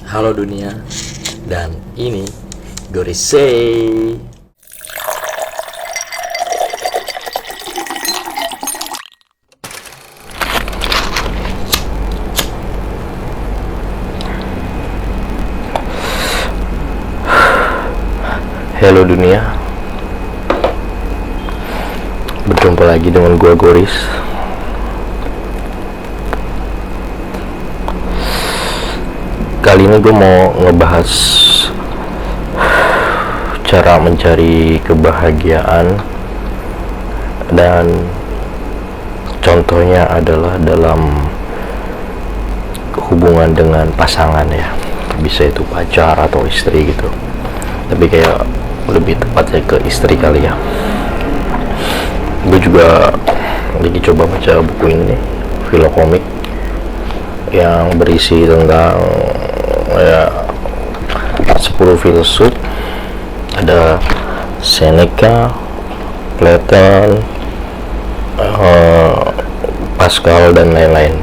Halo dunia, dan ini Gorisei. Halo dunia, berjumpa lagi dengan gua Goris. Kali ini gue mau ngebahas cara mencari kebahagiaan, dan contohnya adalah dalam hubungan dengan pasangan ya, bisa itu pacar atau istri gitu, tapi kayak lebih tepatnya ke istri kali ya. Gue juga lagi coba baca buku ini, filokomik yang berisi tentang ya 10 filsuf, ada Seneca, Platon, Pascal dan lain-lain.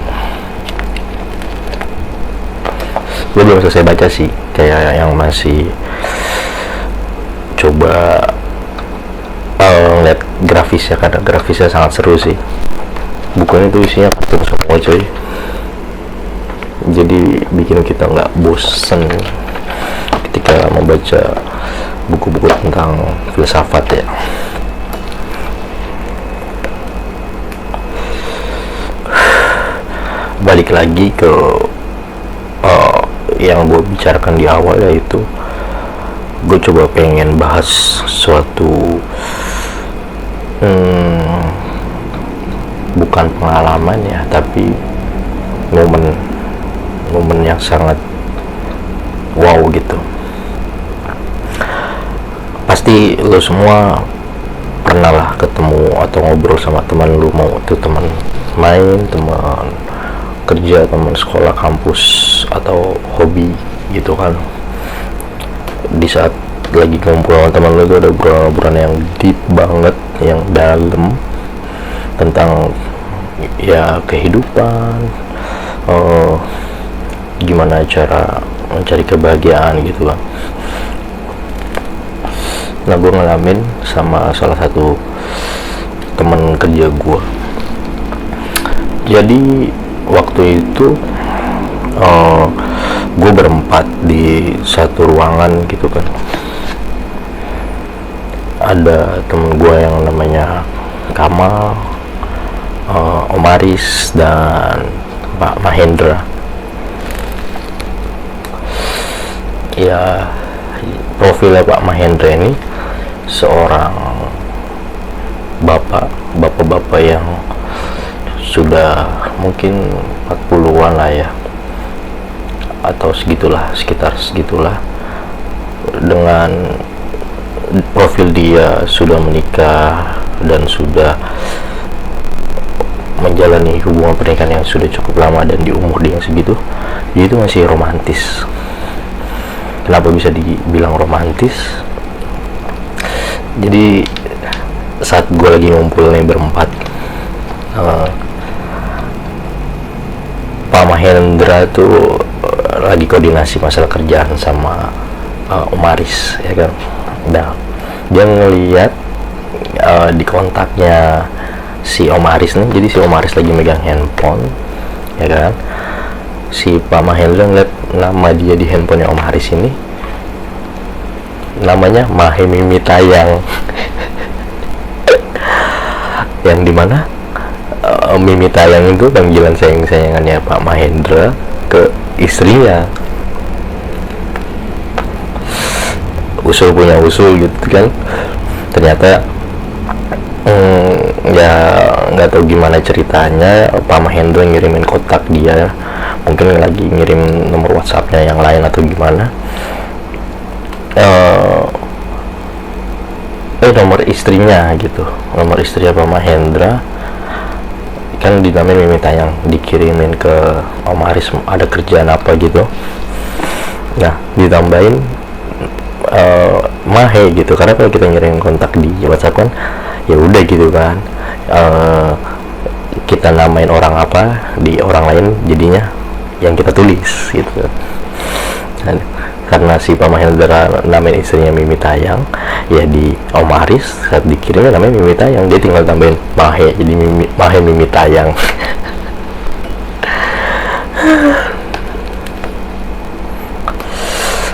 Gue belum selesai baca sih, kayak yang masih coba ngeliat grafisnya, karena grafisnya sangat seru sih. Bukunya tuh isinya kartun semua coy, jadi bikin kita nggak bosen ketika membaca buku-buku tentang filsafat ya. Balik lagi ke yang gue bicarakan di awal, yaitu gue coba pengen bahas suatu bukan pengalaman ya, tapi momen yang sangat wow gitu. Pasti lo semua pernah lah ketemu atau ngobrol sama teman lo, mau itu teman main, teman kerja, teman sekolah, kampus, atau hobi gitu kan. Di saat lagi ngumpul sama teman lo itu ada obrolan yang deep banget, yang dalam tentang ya kehidupan, gimana cara mencari kebahagiaan gitu kan. Nah, gue ngalamin sama salah satu teman kerja gue. Jadi waktu itu gue berempat di satu ruangan gitu kan. Ada temen gue yang namanya Kamal, Om Aris, dan Pak Mahendra. Ya, profilnya Pak Mahendra ini seorang bapak yang sudah mungkin 40-an lah ya, atau sekitar segitulah. Dengan profil dia sudah menikah dan sudah menjalani hubungan pernikahan yang sudah cukup lama, dan di umur dia yang segitu, dia itu masih romantis. Kenapa bisa dibilang romantis? Jadi saat gue lagi ngumpul nih berempat, Pak Mahendra tuh lagi koordinasi masalah kerjaan sama Om Aris ya kan. Nah, dia ngeliat di kontaknya si Om Aris nih, jadi si Om Aris lagi megang handphone ya kan. Si Pak Mahendra ngeliat nama dia di handphonenya Om Haris ini, namanya Mahe Mimi Tayang. Yang dimana Mimi Tayang itu panggilan sayang-sayangannya Pak Mahendra ke istrinya. Usul punya usul gitu kan. Ternyata ya nggak tahu gimana ceritanya, Pak Mahendra ngirimin kontak dia, mungkin lagi ngirim nomor WhatsAppnya yang lain atau gimana. Nomor istrinya gitu, nomor istri Pak Mahendra kan dinamain Mimi Tayang, dikirimin ke Om Aris, ada kerjaan apa gitu. Nah, ditambahin Mahe gitu, karena kalau kita ngirim kontak di WhatsApp kan ya udah gitu kan, kita namain orang apa di orang lain, jadinya yang kita tulis gitu. Nah, karena si Pak Mahendra namain istrinya Mimi Tayang, ya di Om Aris saat dikirimnya namanya Mimi Tayang, dia tinggal tambahin Mahe, jadi Mahe Mimi Tayang.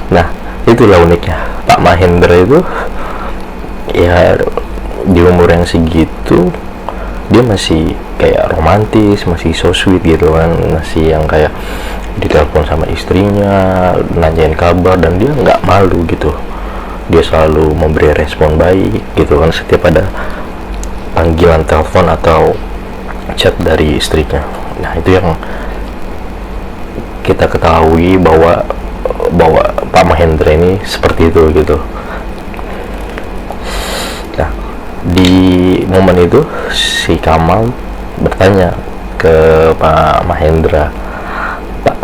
Nah, itulah uniknya Pak Mahendra itu, ya di umur yang segitu dia masih kayak romantis, masih so sweet gitu kan, masih yang kayak ditelepon sama istrinya, nanyain kabar, dan dia nggak malu gitu. Dia selalu memberi respon baik gitu kan setiap ada panggilan telepon atau chat dari istrinya. Nah, itu yang kita ketahui bahwa Pak Mahendra ini seperti itu gitu. Nah, di momen itu si Kamal bertanya ke Pak Mahendra, Pak,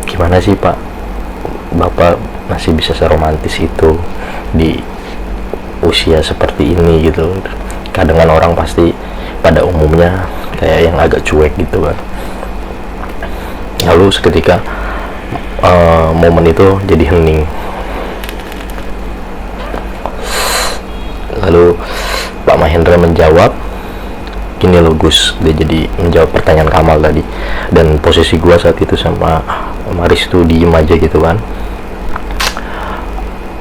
gimana sih Pak, Bapak masih bisa seromantis itu di usia seperti ini gitu. Kadang kan orang pasti pada umumnya kayak yang agak cuek gitu kan. Lalu seketika momen itu jadi hening. Lalu Pak Mahendra menjawab, gini loh Gus, dia jadi menjawab pertanyaan Kamal tadi, dan posisi gua saat itu sama Maris tuh diem aja gitu kan.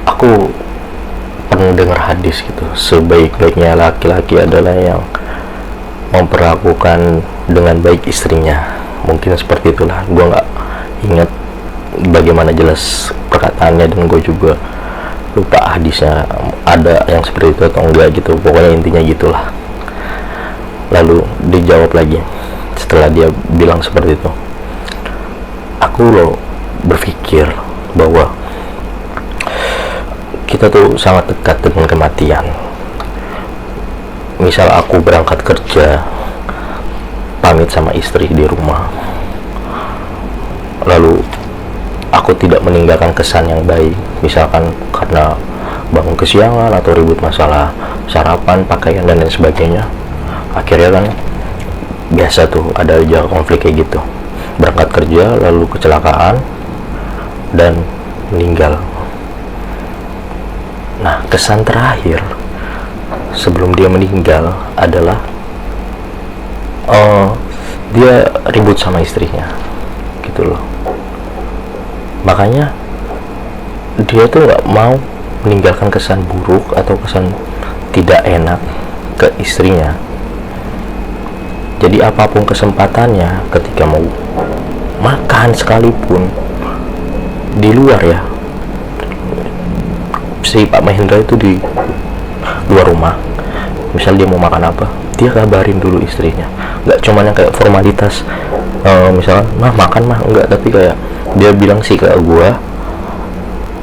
Aku pernah dengar hadis gitu, sebaik-baiknya laki-laki adalah yang memperlakukan dengan baik istrinya. Mungkin seperti itulah, gua nggak ingat bagaimana jelas perkataannya, dan gue juga lupa hadisnya ada yang seperti itu atau enggak gitu. Pokoknya intinya gitulah. Lalu dijawab lagi setelah dia bilang seperti itu, aku loh berpikir bahwa kita tuh sangat dekat dengan kematian. Misal aku berangkat kerja, pamit sama istri di rumah, lalu aku tidak meninggalkan kesan yang baik, misalkan karena bangun kesiangan atau ribut masalah sarapan, pakaian, dan lain sebagainya. Akhirnya kan biasa tuh ada aja konflik kayak gitu. Berangkat kerja lalu kecelakaan dan meninggal. Nah, kesan terakhir sebelum dia meninggal adalah dia ribut sama istrinya gitu loh. Makanya dia tuh nggak mau meninggalkan kesan buruk atau kesan tidak enak ke istrinya. Jadi apapun kesempatannya, ketika mau makan sekalipun di luar ya, si Pak Mahendra itu di luar rumah, misal dia mau makan apa, dia kabarin dulu istrinya. Nggak cuman yang kayak formalitas, misalnya mah makan mah, enggak, tapi kayak dia bilang sih ke gua,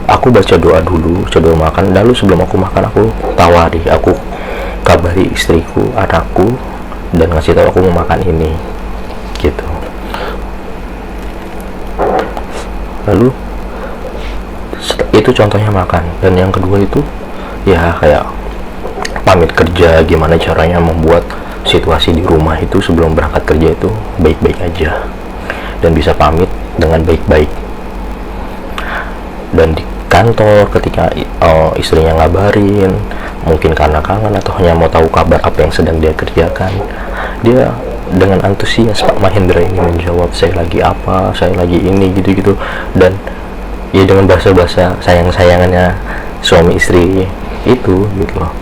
aku baca doa dulu sebelum makan, lalu sebelum aku makan aku tawari, aku kabari istriku, anakku, dan ngasih tahu aku mau makan ini gitu. Lalu itu contohnya makan. Dan yang kedua itu ya kayak pamit kerja, gimana caranya membuat situasi di rumah itu sebelum berangkat kerja itu baik-baik aja dan bisa pamit dengan baik-baik. Dan di kantor ketika istrinya ngabarin, mungkin karena kangen atau hanya mau tahu kabar apa yang sedang dia kerjakan, dia dengan antusias Pak Mahendra ini menjawab, saya lagi apa, saya lagi ini, gitu-gitu. Dan ya dengan bahasa-bahasa sayang-sayangannya suami istri itu gitu loh.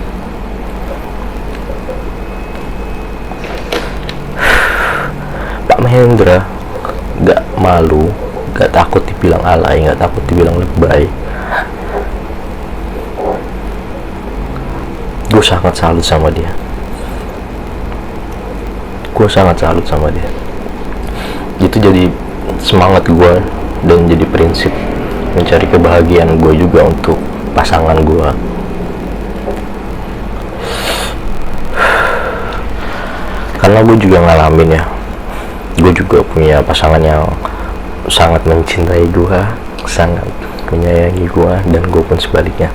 Pak Mahendra gak malu, gak takut dibilang alay, gak takut dibilang lebay. Gue sangat salut sama dia. Itu jadi semangat gue dan jadi prinsip mencari kebahagiaan gue juga untuk pasangan gue. Karena gue juga ngalamin ya, gue juga punya pasangan yang sangat mencintai gue, sangat menyayangi gue, dan gue pun sebaliknya.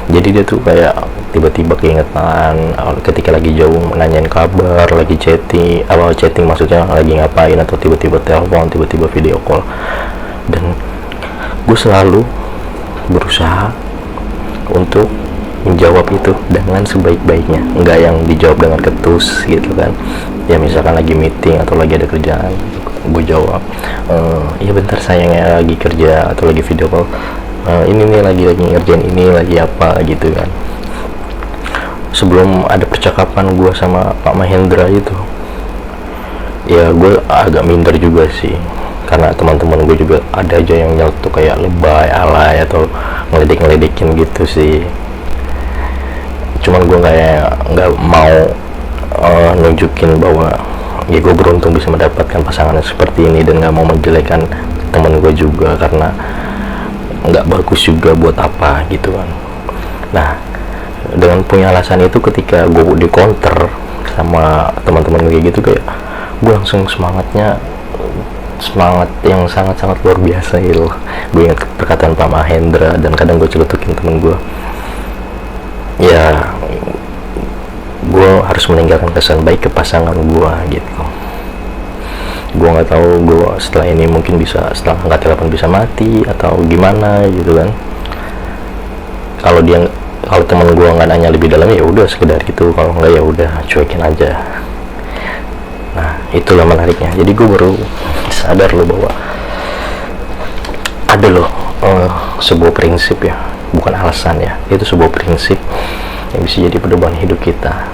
Jadi dia tuh kayak tiba-tiba keingetan ketika lagi jauh, nanyain kabar, lagi chatting maksudnya lagi ngapain, atau tiba-tiba telepon, tiba-tiba video call. Dan gue selalu berusaha untuk menjawab itu dengan sebaik-baiknya, enggak yang dijawab dengan ketus gitu kan. Ya misalkan lagi meeting atau lagi ada kerjaan, gue jawab, iya bentar sayangnya lagi kerja atau lagi video call, ini nih lagi ngerjain ini, lagi apa gitu kan. Sebelum ada percakapan gue sama Pak Mahendra itu, ya gue agak minder juga sih, karena teman-teman gue juga ada aja yang nyeletuk kayak lebay, alay, atau ngeledek-ngeledekin gitu sih. Cuman gue nggak mau nunjukin bahwa ya gue beruntung bisa mendapatkan pasangan seperti ini, dan nggak mau menjelekan temen gue juga, karena nggak bagus juga buat apa gitu kan. Nah, dengan punya alasan itu, ketika gue di counter sama teman-teman gue gitu, kayak gue langsung semangat yang sangat-sangat luar biasa gitu. Gue ingat perkataan Pak Mahendra, dan kadang gue celutukin temen gue, ya gue harus meninggalkan kesan baik ke pasangan gue gitu. Gue nggak tahu gue setelah ini mungkin bisa, setelah angkat telepon bisa mati atau gimana gitu kan. Kalau teman gue nggak nanya lebih dalam, ya udah sekedar gitu. Kalau nggak, ya udah cuekin aja. Nah, itulah menariknya. Jadi gue baru sadar loh bahwa ada loh sebuah prinsip, ya bukan alasan ya, itu sebuah prinsip yang bisa jadi pedoman hidup kita,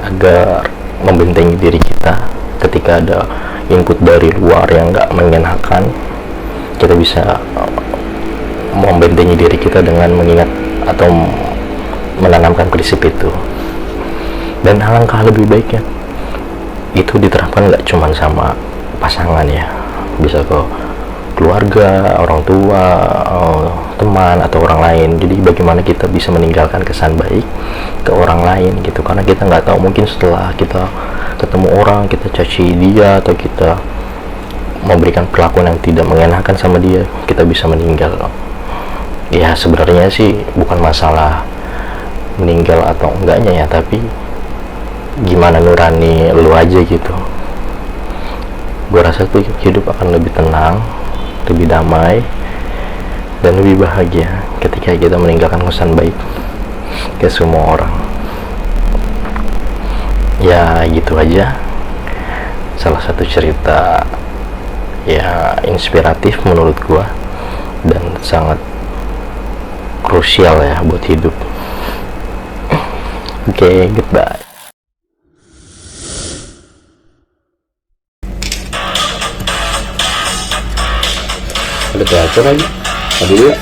agar membentengi diri kita ketika ada input dari luar yang nggak mengenakan. Kita bisa membentengi diri kita dengan mengingat atau menanamkan prinsip itu. Dan alangkah lebih baiknya itu diterapkan nggak cuma sama pasangan ya, bisa ke keluarga, orang tua, teman, atau orang lain. Jadi bagaimana kita bisa meninggalkan kesan baik ke orang lain gitu, karena kita nggak tahu, mungkin setelah kita ketemu orang, kita caci dia, atau kita memberikan perlakuan yang tidak mengenakan sama dia, kita bisa meninggal. Ya sebenarnya sih bukan masalah meninggal atau enggaknya ya, tapi gimana nurani lu aja gitu. Gue rasa tuh hidup akan lebih tenang, lebih damai, dan lebih bahagia ketika kita meninggalkan kesan baik ke semua orang. Ya gitu aja, salah satu cerita ya inspiratif menurut gua, dan sangat krusial ya buat hidup. Oke, goodbye. Ada teater lagi. Tadi ya.